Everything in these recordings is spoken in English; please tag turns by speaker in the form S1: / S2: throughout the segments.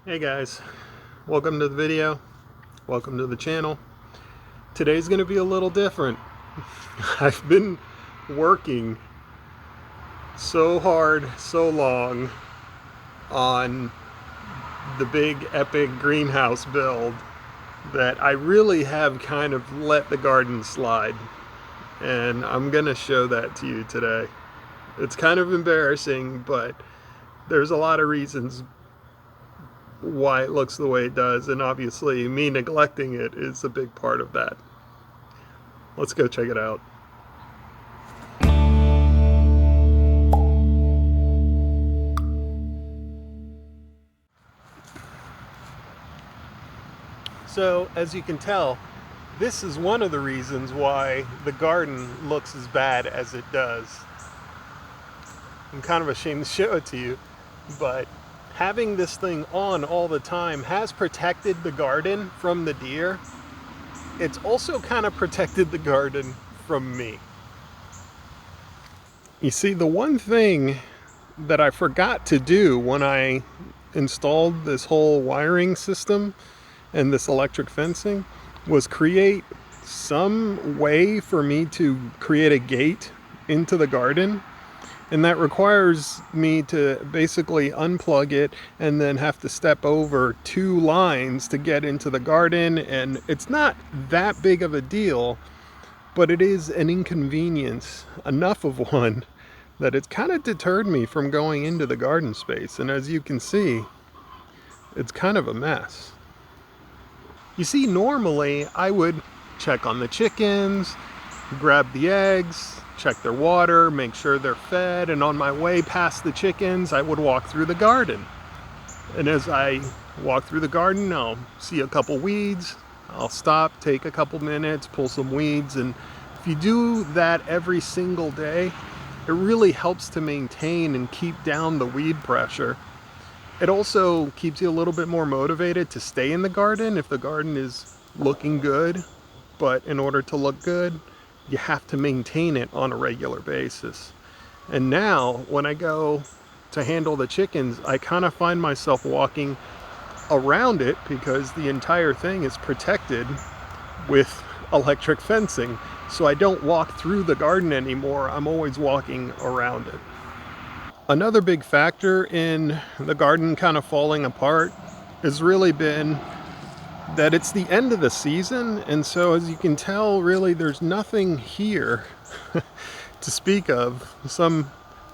S1: Hey guys, welcome to the video, welcome to the channel. Today's gonna be a little different. I've been working so hard, so long on the big epic greenhouse build that I really have kind of let the garden slide. And I'm gonna show that to you today. It's kind of embarrassing, but there's a lot of reasons why it looks the way it does, and obviously me neglecting it is a big part of that. Let's go check it out. So as you can tell, this is one of the reasons why the garden looks as bad as it does. I'm kind of ashamed to show it to you, but having this thing on all the time has protected the garden from the deer. It's also kind of protected the garden from me. You see, the one thing that I forgot to do when I installed this whole wiring system and this electric fencing was create some way for me to create a gate into the garden. And that requires me to basically unplug it and then have to step over 2 lines to get into the garden. And it's not that big of a deal, but it is an inconvenience, enough of one, that it's kind of deterred me from going into the garden space. And as you can see, it's kind of a mess. You see, normally I would check on the chickens, grab the eggs, check their water, make sure they're fed, and on my way past the chickens, I would walk through the garden. And as I walk through the garden, I'll see a couple weeds, I'll stop, take a couple minutes, pull some weeds, and if you do that every single day, it really helps to maintain and keep down the weed pressure. It also keeps you a little bit more motivated to stay in the garden if the garden is looking good, but in order to look good, you have to maintain it on a regular basis. And now when I go to handle the chickens, I kind of find myself walking around it because the entire thing is protected with electric fencing. So I don't walk through the garden anymore. I'm always walking around it. Another big factor in the garden kind of falling apart has really been that it's the end of the season, and so as you can tell, really there's nothing here to speak of. Some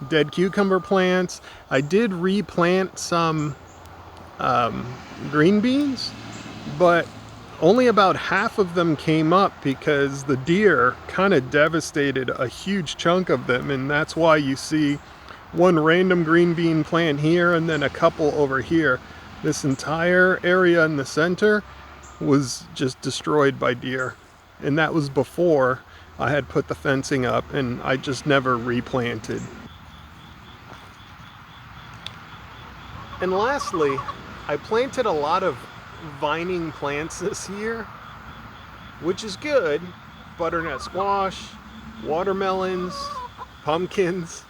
S1: dead cucumber plants. I did replant some green beans, but only about half of them came up because the deer kind of devastated a huge chunk of them, and that's why you see one random green bean plant here and then a couple over here. This entire area in the center was just destroyed by deer, and that was before I had put the fencing up, and I just never replanted. And lastly, I planted a lot of vining plants this year, which is good. Butternut squash, watermelons, pumpkins.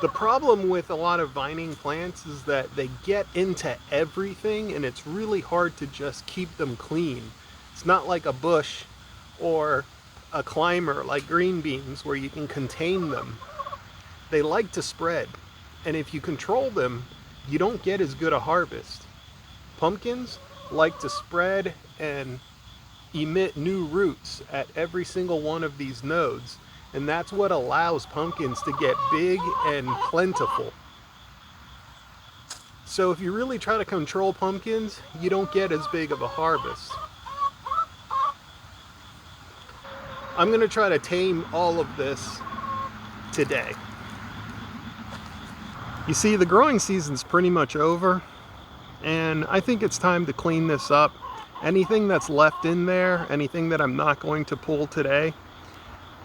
S1: The problem with a lot of vining plants is that they get into everything, and it's really hard to just keep them clean. It's not like a bush or a climber like green beans where you can contain them. They like to spread, and if you control them, you don't get as good a harvest. Pumpkins like to spread and emit new roots at every single one of these nodes. And that's what allows pumpkins to get big and plentiful. So if you really try to control pumpkins, you don't get as big of a harvest. I'm going to try to tame all of this today. You see, the growing season's pretty much over, and I think it's time to clean this up. Anything that's left in there, anything that I'm not going to pull today,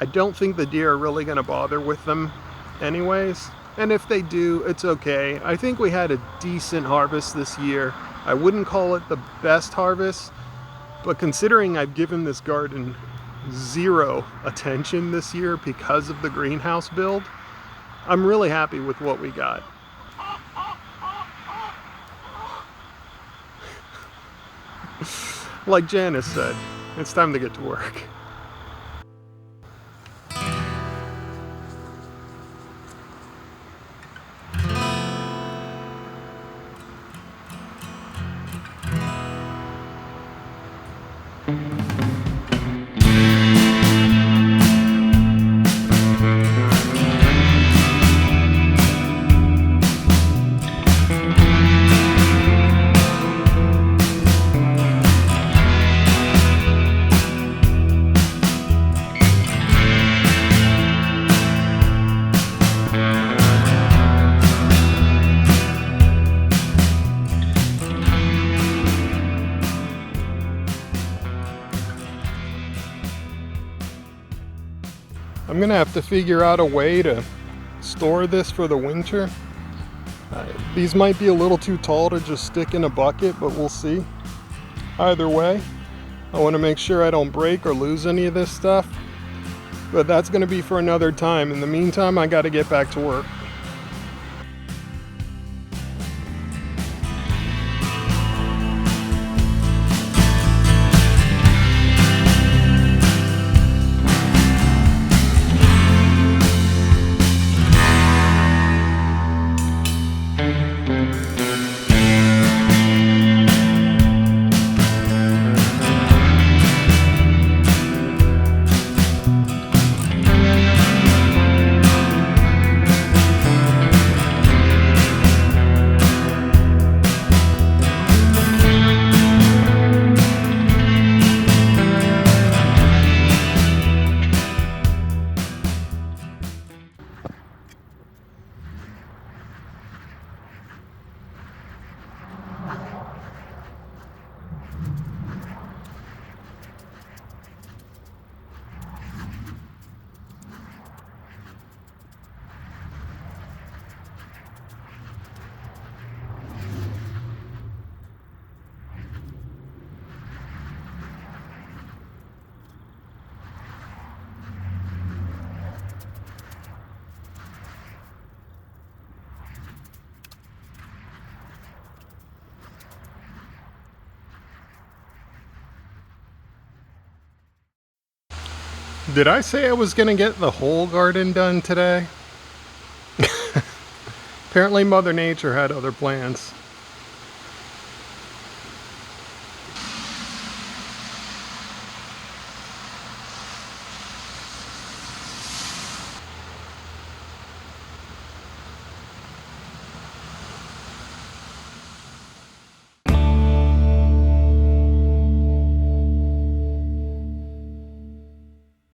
S1: I don't think the deer are really going to bother with them anyways. And if they do, it's okay. I think we had a decent harvest this year. I wouldn't call it the best harvest, but considering I've given this garden 0 attention this year because of the greenhouse build, I'm really happy with what we got. Like Janice said, it's time to get to work. I'm gonna have to figure out a way to store this for the winter. These might be a little too tall to just stick in a bucket, but we'll see. Either way, I want to make sure I don't break or lose any of this stuff, but that's going to be for another time. In the meantime, I got to get back to work. Did I say I was gonna get the whole garden done today? Apparently Mother Nature had other plans.